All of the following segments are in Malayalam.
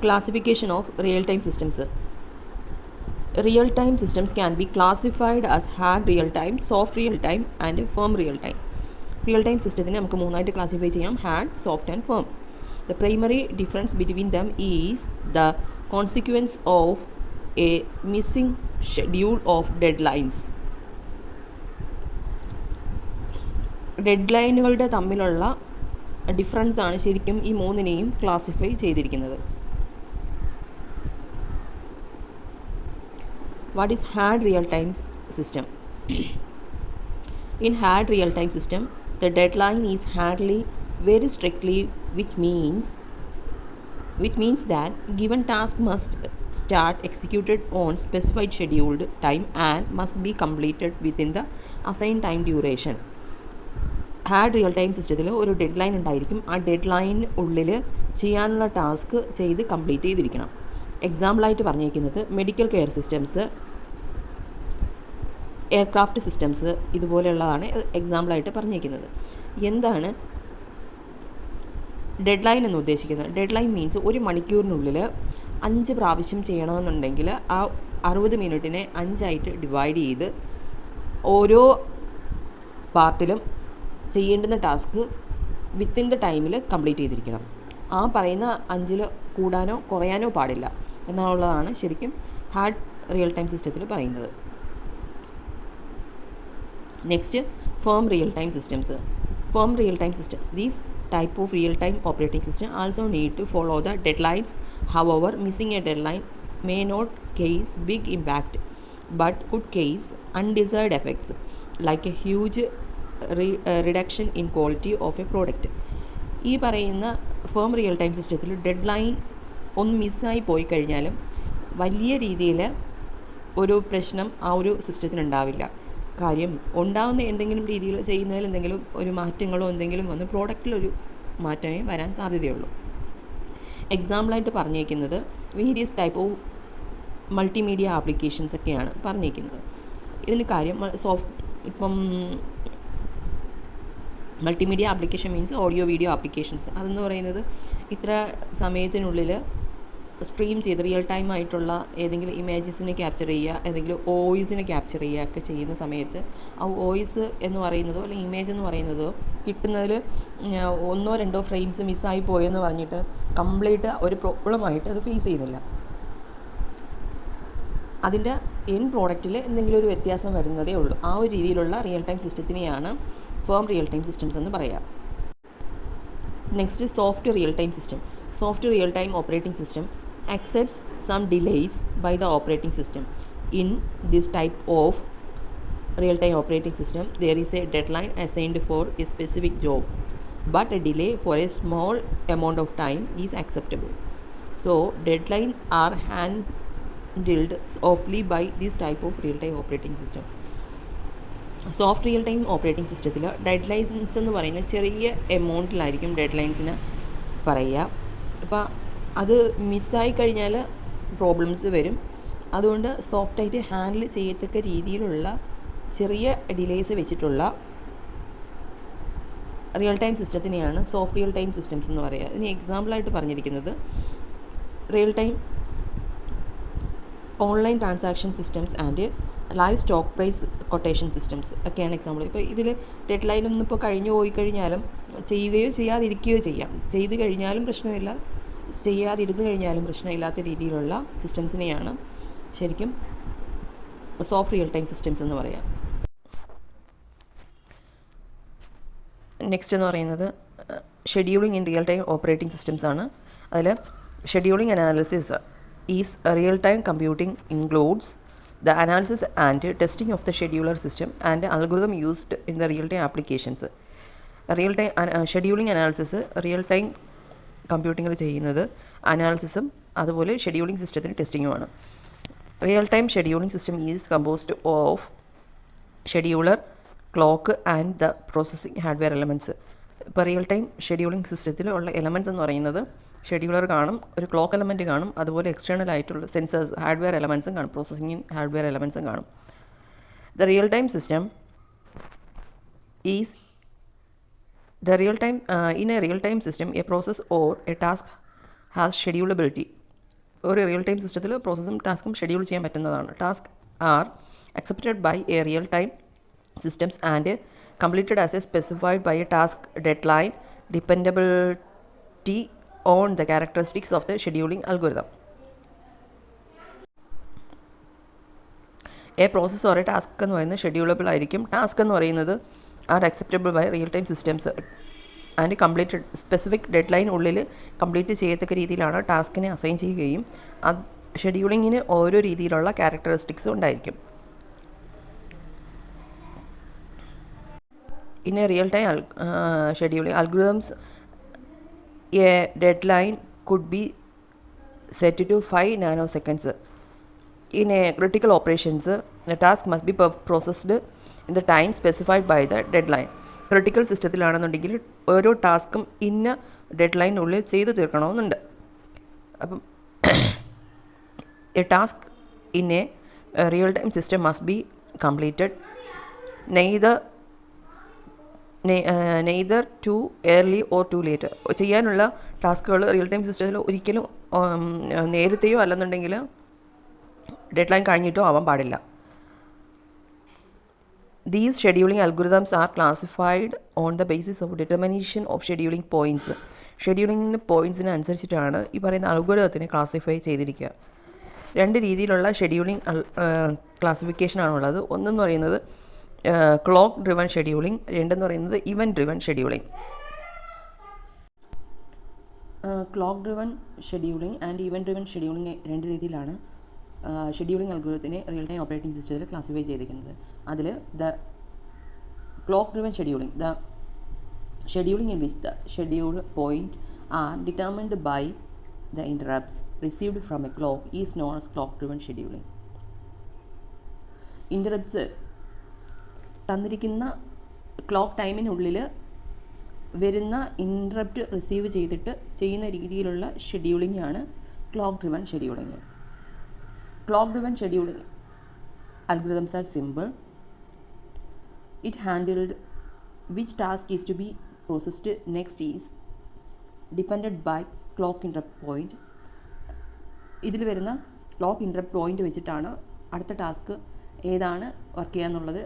Classification of real-time systems. Real-time systems can be classified as hard real-time, soft real-time and firm real-time. Real-time system നമുക്ക് മൂന്നായിട്ട് ക്ലാസിഫൈ ചെയ്യാം: hard, soft and firm. The primary difference between them is the consequence of a missing schedule of deadlines. ഡെഡ്ലൈനുകളുടെ തമ്മിലുള്ള ഡിഫറൻസ് ആണ് ശരിക്കും ഈ മൂന്നിനെയും ക്ലാസിഫൈ ചെയ്തിരിക്കുന്നത്. What is hard real-time system? In hard real-time system, the deadline is handled very strictly, which means that given task must start executed on specified scheduled time and must be completed within the assigned time duration. Hard real time സിസ്റ്റത്തിൽ ഒരു ഡെഡ് ലൈൻ ഉണ്ടായിരിക്കും. ആ ഡെഡ് ലൈനിന് ഉള്ളിൽ ചെയ്യാനുള്ള ടാസ്ക് ചെയ്ത് കംപ്ലീറ്റ് ചെയ്തിരിക്കണം. എക്സാമ്പിളായിട്ട് പറഞ്ഞിരിക്കുന്നത് medical care systems, aircraft systems, ഇതുപോലെയുള്ളതാണ് എക്സാമ്പിളായിട്ട് പറഞ്ഞിരിക്കുന്നത്. എന്താണ് ഡെഡ് ലൈൻ എന്ന് ഉദ്ദേശിക്കുന്നത്? ഡെഡ് ലൈൻ മീൻസ് ഒരു മണിക്കൂറിനുള്ളിൽ 5 പ്രാവശ്യം ചെയ്യണമെന്നുണ്ടെങ്കിൽ ആ 60 മിനിറ്റിനെ 5 ഡിവൈഡ് ചെയ്ത് ഓരോ പാർട്ടിലും ചെയ്യേണ്ടുന്ന ടാസ്ക് വിത്തിൻ ദ ടൈമിൽ കംപ്ലീറ്റ് ചെയ്തിരിക്കണം. ആ പറയുന്ന 5 കൂടാനോ കുറയാനോ പാടില്ല എന്നുള്ളതാണ് ശരിക്കും ഹാർഡ് റിയൽ ടൈം സിസ്റ്റത്തിൽ പറയുന്നത്. Next, firm real time systems. Firm real time systems. These type of real-time operating system also need to follow the deadlines. However, missing a deadline may not cause big impact but could cause undesired effects like a huge reduction in quality of a product. ഈ പറയുന്ന ഫേം റിയൽ ടൈം സിസ്റ്റത്തിൽ ഡെഡ് ലൈൻ ഒന്ന് മിസ്സായി പോയി കഴിഞ്ഞാലും വലിയ രീതിയിൽ ഒരു പ്രശ്നം ആ ഒരു സിസ്റ്റത്തിനുണ്ടാവില്ല. കാര്യം ഉണ്ടാകുന്ന എന്തെങ്കിലും രീതിയിൽ ചെയ്യുന്നതിൽ എന്തെങ്കിലും ഒരു മാറ്റങ്ങളോ എന്തെങ്കിലും വന്ന് പ്രോഡക്റ്റിലൊരു മാറ്റമേ വരാൻ സാധ്യതയുള്ളൂ. എക്സാമ്പിളായിട്ട് പറഞ്ഞേക്കുന്നത് various type of multimedia applications ഒക്കെയാണ് പറഞ്ഞേക്കുന്നത്. ഇതിന് കാര്യം ഇപ്പം multimedia application means audio video applications. അതെന്ന് പറയുന്നത് ഇത്ര സമയത്തിനുള്ളിൽ സ്ട്രീം ചെയ്ത് റിയൽ ടൈം ആയിട്ടുള്ള ഏതെങ്കിലും ഇമേജസിനെ ക്യാപ്ചർ ചെയ്യുക, ഏതെങ്കിലും വോയിസിനെ ക്യാപ്ചർ ചെയ്യുക ഒക്കെ ചെയ്യുന്ന സമയത്ത് ആ വോയിസ് എന്ന് പറയുന്നതോ അല്ലെങ്കിൽ ഇമേജ് എന്ന് പറയുന്നതോ കിട്ടുന്നതിൽ 1-2 ഫ്രെയിംസ് മിസ്സായി പോയെന്ന് പറഞ്ഞിട്ട് കംപ്ലീറ്റ് ഒരു പ്രോബ്ലമായിട്ട് അത് ഫേസ് ചെയ്യുന്നില്ല. അതിൻ്റെ എൻ പ്രോഡക്റ്റിൽ എന്തെങ്കിലും ഒരു വ്യത്യാസം വരുന്നതേ ഉള്ളൂ. ആ ഒരു രീതിയിലുള്ള റിയൽ ടൈം സിസ്റ്റത്തിനെയാണ് ഫേം റിയൽ ടൈം സിസ്റ്റംസ് എന്ന് പറയുക. Next, soft real time system. Soft real-time operating system accepts some delays by the operating system. In this type of real-time operating system, there is a deadline assigned for a specific job, but a delay for a small amount of time is acceptable. So, deadlines are handled softly by this type of real-time operating system. Soft real time operating സിസ്റ്റത്തിൽ ഡെഡ് ലൈൻസ് എന്ന് പറയുന്ന ചെറിയ എമൗണ്ടിലായിരിക്കും ഡെഡ് ലൈൻസിന് പറയുക. അപ്പോൾ അത് മിസ്സായി കഴിഞ്ഞാൽ പ്രോബ്ലംസ് വരും. അതുകൊണ്ട് സോഫ്റ്റായിട്ട് ഹാൻഡിൽ ചെയ്യത്തക്ക രീതിയിലുള്ള ചെറിയ ഡിലേസ് വെച്ചിട്ടുള്ള റിയൽ ടൈം സിസ്റ്റത്തിനെയാണ് സോഫ്റ്റ് റിയൽ ടൈം സിസ്റ്റംസ് എന്ന് പറയുക. ഇതിന് എക്സാമ്പിളായിട്ട് പറഞ്ഞിരിക്കുന്നത് real time online transaction systems and live stock price quotation systems ഒക്കെയാണ് എക്സാമ്പിൾ. ഇപ്പോൾ ഇതിൽ ഡെഡ് ലൈനൊന്നും ഇപ്പോൾ കഴിഞ്ഞു പോയി കഴിഞ്ഞാലും ചെയ്യുകയോ ചെയ്യാതിരിക്കുകയോ ചെയ്യാം. ചെയ്ത് കഴിഞ്ഞാലും പ്രശ്നമില്ല, ചെയ്യാതിരുന്നു കഴിഞ്ഞാലും പ്രശ്നമില്ലാത്ത രീതിയിലുള്ള സിസ്റ്റംസിനെയാണ് ശരിക്കും സോഫ്റ്റ് റിയൽ ടൈം സിസ്റ്റംസ് എന്ന് പറയാം. നെക്സ്റ്റ് എന്ന് പറയുന്നത് scheduling in real time operating systems ആണ്. അതിൽ scheduling analysis is real time computing includes the analysis and testing of the scheduler system and algorithm used in the real-time applications. Real-time scheduling analysis real time കമ്പ്യൂട്ടിങ്ങിൽ ചെയ്യുന്നത് അനാലിസിസും അതുപോലെ ഷെഡ്യൂളിംഗ് സിസ്റ്റത്തിന് ടെസ്റ്റിങ്ങുമാണ്. Real time scheduling system is composed of scheduler, clock and the processing hardware elements. ഇപ്പോൾ റിയൽ ടൈം ഷെഡ്യൂളിംഗ് സിസ്റ്റത്തിൽ ഉള്ള എലമെൻറ്റ്സ് എന്ന് പറയുന്നത് ഷെഡ്യൂളർ കാണും, ഒരു ക്ലോക്ക് എലമെൻറ്റ് കാണും, അതുപോലെ എക്സ്റ്റേണൽ ആയിട്ടുള്ള സെൻസേഴ്സ് ഹാർഡ്വെയർ എലമെൻറ്റ്സും കാണും, പ്രോസസ്സിംഗ് ഹാർഡ്വെയർ എലമെൻറ്റ്സും കാണും. The real time system is in a real time system a process or a task has schedulability. ഒരു റിയൽ ടൈം സിസ്റ്റത്തിൽ പ്രോസസ്സും ടാസ്കും ഷെഡ്യൂൾ ചെയ്യാൻ പറ്റുന്നതാണ്. Task R accepted by a real-time systems and completed as specified by a task deadline dependability on the characteristics of the scheduling algorithm. A process or a task എന്ന് പറയുന്നത് ഷെഡ്യൂളബിൾ ആയിരിക്കും. ടാസ്ക് എന്ന് പറയുന്നത് are acceptable by real time systems and completed specific deadline ഉള്ളിൽ കംപ്ലീറ്റ് ചെയ്യത്തക്ക രീതിയിലാണ് ടാസ്കിനെ അസൈൻ ചെയ്യുകയും അത് ഷെഡ്യൂളിങ്ങിന് ഓരോ രീതിയിലുള്ള ക്യാരക്ടറിസ്റ്റിക്സും ഉണ്ടായിരിക്കും. In a real-time scheduling algorithms, a deadline could be set to 5 nanoseconds. In a critical operations, the task must be processed in the time specified by the deadline. Critical സിസ്റ്റത്തിലാണെന്നുണ്ടെങ്കിൽ ഓരോ ടാസ്കും ഇന്ന ഡെഡ് ലൈനുള്ളിൽ ചെയ്തു തീർക്കണമെന്നുണ്ട്. അപ്പം a task in a real time system must be completed neither too early or too late. ചെയ്യാനുള്ള ടാസ്കുകൾ റിയൽ ടൈം സിസ്റ്റത്തിൽ ഒരിക്കലും നേരത്തെയോ അല്ലെന്നുണ്ടെങ്കിൽ ഡെഡ് ലൈൻ കഴിഞ്ഞിട്ടോ ആവാൻ പാടില്ല. These scheduling algorithms are classified on the basis of determination of scheduling points. Scheduling പോയിൻറ്റ്സിന് അനുസരിച്ചിട്ടാണ് ഈ പറയുന്ന അൽഗോരിതത്തിനെ ക്ലാസിഫൈ ചെയ്തിരിക്കുക. രണ്ട് രീതിയിലുള്ള ഷെഡ്യൂളിംഗ് ക്ലാസിഫിക്കേഷനാണുള്ളത്. ഒന്നെന്ന് പറയുന്നത് ക്ലോക്ക് ഡ്രിവൺ ഷെഡ്യൂളിംഗ്, രണ്ടെന്ന് പറയുന്നത് event driven scheduling. Clock driven scheduling and event driven scheduling രണ്ട് രീതിയിലാണ് ഷെഡ്യൂളിംഗ് അൽഗോരിതത്തിനെ റിയൽ ടൈം ഓപ്പറേറ്റിംഗ് സിസ്റ്റത്തിൽ ക്ലാസിഫൈ ചെയ്തിരിക്കുന്നത്. അതിൽ the clock driven scheduling, the scheduling in which the schedule point are determined by the interrupts received from a clock is known as clock driven scheduling. Interrupts തന്നിരിക്കുന്ന ക്ലോക്ക് ടൈമിനുള്ളിൽ വരുന്ന ഇൻറ്ററപ്റ്റ് റിസീവ് ചെയ്തിട്ട് ചെയ്യുന്ന രീതിയിലുള്ള ഷെഡ്യൂളിംഗ് ആണ് clock driven scheduling. Clock driven scheduling algorithms are simple. It handled which task is to be processed next is depended by clock interrupt point. ഇതിൽ വരുന്ന ക്ലോക്ക് ഇൻറ്ററപ്റ്റ് പോയിൻ്റ് വെച്ചിട്ടാണ് അടുത്ത ടാസ്ക് ഏതാണ് വർക്ക് ചെയ്യാന്നുള്ളത്.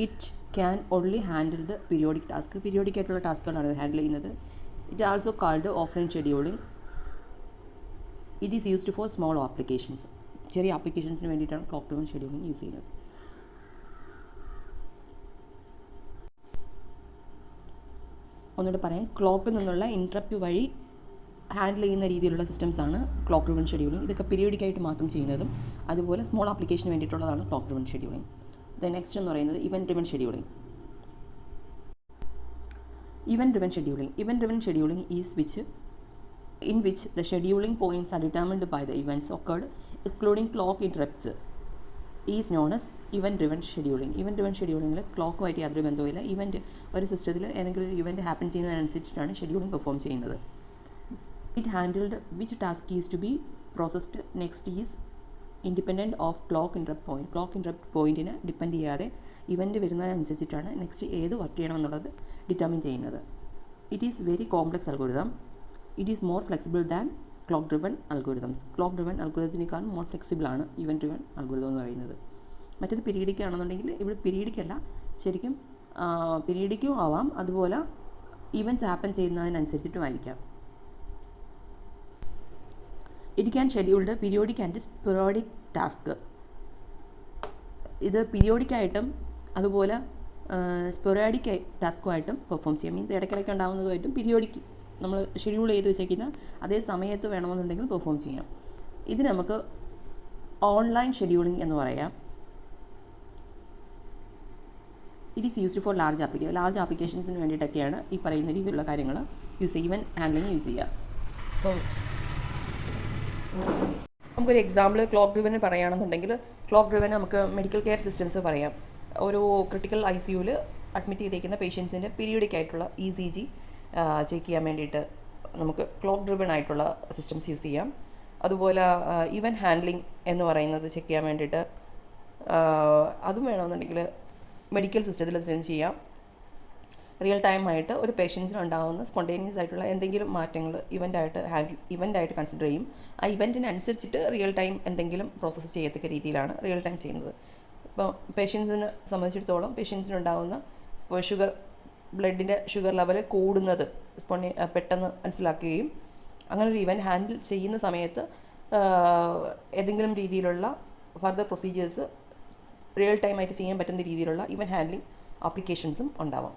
It can only handled periodic task, periodic ആയിട്ടുള്ള ടാസ്കുകളാണ് ഹാൻഡിൽ ചെയ്യുന്നത്. It also called offline scheduling. It is used for small applications. ചെറിയ ആപ്ലിക്കേഷൻസിന് വേണ്ടിയിട്ടാണ് ക്ലോക്ക് ഡ്രിവൺ ഷെഡ്യൂളിംഗ് യൂസ് ചെയ്യുന്നത്. ഒന്നുകൂടെ പറയാം, ക്ലോക്കിൽ നിന്നുള്ള ഇൻറ്ററപ്റ്റ് വഴി ഹാൻഡിൽ ചെയ്യുന്ന രീതിയിലുള്ള സിസ്റ്റംസാണ് ക്ലോക്ക് ഡ്രിവൺ ഷെഡ്യൂളിംഗ്. ഇതൊക്കെ പീരിയോഡിക്കായിട്ട് മാത്രം ചെയ്യുന്നതും അതുപോലെ സ്മോൾ ആപ്ലിക്കേഷന് വേണ്ടിയിട്ടുള്ളതാണ് ക്ലോക്ക് ഡ്രിവൺ ഷെഡ്യൂളിംഗ്. നെക്സ്റ്റ് എന്ന് പറയുന്നത് event driven scheduling. Event driven scheduling, event driven scheduling is in which the scheduling points are determined by the events occurred excluding clock interrupts is known as event driven scheduling. event driven scheduling ക്ലോക്കുമായിട്ട് യാതൊരു ബന്ധവുമില്ല. ഇവൻറ്റ് ഒരു സിസ്റ്റത്തിൽ ഏതെങ്കിലും ഒരു ഇവൻറ്റ് ഹാപ്പൻ ചെയ്യുന്നതിനനുസരിച്ചിട്ടാണ് ഷെഡ്യൂളിംഗ് പെർഫോം ചെയ്യുന്നത്. It handled which task is to be processed next is independent of clock interrupt point. Clock interrupt പോയിൻറ്റിനെ ഡിപ്പെൻഡ് ചെയ്യാതെ ഇവൻറ്റ് വരുന്നതിനനുസരിച്ചിട്ടാണ് നെക്സ്റ്റ് ഏത് വർക്ക് ചെയ്യണമെന്നുള്ളത് ഡിറ്റർമിൻ ചെയ്യുന്നത്. It is very complex algorithm. It is more flexible than clock driven algorithms. Clock driven അൽഗോരിതത്തിനേക്കാളും മോർ ഫ്ലെക്സിബിളാണ് ഇവൻറ്റ് ഡ്രിവൺ അൽഗോരിതം എന്ന് പറയുന്നത്. മറ്റേത് പീരീഡിക് ആണെന്നുണ്ടെങ്കിൽ ഇവിടെ പീരീഡിക് അല്ല, ശരിക്കും പീരീഡിക്കും ആവാം, അതുപോലെ ഇവൻറ്റ്സ് ഹാപ്പൻ ചെയ്യുന്നതിനനുസരിച്ചിട്ടും ആയിരിക്കാം. It can scheduled periodic and sporadic task. ഇത് പീരിയോഡിക്കായിട്ടും അതുപോലെ സ്പൊറാഡിക് ടാസ്കുമായിട്ടും പെർഫോം ചെയ്യാം. മീൻസ് ഇടയ്ക്കിടയ്ക്ക് ഉണ്ടാകുന്നതുമായിട്ടും പീരിയോഡിക് നമ്മൾ ഷെഡ്യൂൾ ചെയ്ത് വെച്ചേക്കുന്ന അതേ സമയത്ത് വേണമെന്നുണ്ടെങ്കിൽ പെർഫോം ചെയ്യാം. ഇത് നമുക്ക് ഓൺലൈൻ ഷെഡ്യൂളിംഗ് എന്ന് പറയാം. It is used for large ആപ്ലിക്കേഷൻസിന് വേണ്ടിയിട്ടൊക്കെയാണ് ഈ പറയുന്ന രീതിയിലുള്ള കാര്യങ്ങൾ യൂസ് ചെയ്യുക, ഇവൻ ഹാൻഡ്ലിങ് യൂസ് ചെയ്യുക. അപ്പം നമുക്കൊരു എക്സാമ്പിൾ ക്ലോക്ക് ഡ്രിവന് പറയുകയാണെന്നുണ്ടെങ്കിൽ ക്ലോക്ക് ഡ്രിവന് നമുക്ക് മെഡിക്കൽ കെയർ സിസ്റ്റംസ് പറയാം. ഒരു ക്രിട്ടിക്കൽ ICUവിൽ അഡ്മിറ്റ് ചെയ്തിരിക്കുന്ന പേഷ്യൻസിൻ്റെ പീരിയോഡിക് ആയിട്ടുള്ള ECG ചെക്ക് ചെയ്യാൻ വേണ്ടിയിട്ട് നമുക്ക് ക്ലോക്ക് ഡ്രിവൺ ആയിട്ടുള്ള സിസ്റ്റംസ് യൂസ് ചെയ്യാം. അതുപോലെ ഇവൻറ്റ് ഹാൻഡ്ലിംഗ് എന്ന് പറയുന്നത് ചെക്ക് ചെയ്യാൻ വേണ്ടിയിട്ട് അതും വേണമെന്നുണ്ടെങ്കിൽ മെഡിക്കൽ സിസ്റ്റത്തിൽ സെൻസ് ചെയ്യാം. റിയൽ ടൈമായിട്ട് ഒരു പേഷ്യൻസിനുണ്ടാകുന്ന സ്പോണ്ടേനിയസ് ആയിട്ടുള്ള എന്തെങ്കിലും മാറ്റങ്ങൾ ഇവൻ്റായിട്ട് കൺസിഡർ ചെയ്യും. ആ ഇവൻറ്റിനനുസരിച്ചിട്ട് റിയൽ ടൈം എന്തെങ്കിലും പ്രോസസ്സ് ചെയ്യത്തക്ക രീതിയിലാണ് റിയൽ ടൈം ചെയ്യുന്നത്. ഇപ്പോൾ പേഷ്യൻസിനെ സംബന്ധിച്ചിടത്തോളം പേഷ്യൻസിനുണ്ടാകുന്ന ബ്ലഡിൻ്റെ ഷുഗർ ലെവൽ കൂടുന്നത് പെട്ടെന്ന് മനസ്സിലാക്കുകയും അങ്ങനെ ഒരു ഇവൻറ്റ് ഹാൻഡിൽ ചെയ്യുന്ന സമയത്ത് ഏതെങ്കിലും രീതിയിലുള്ള ഫർദർ പ്രൊസീജിയേഴ്സ് റിയൽ ടൈമായിട്ട് ചെയ്യാൻ പറ്റുന്ന രീതിയിലുള്ള ഇവൻറ്റ് ഹാൻഡ്ലിംഗ് ആപ്ലിക്കേഷൻസും ഉണ്ടാവാം.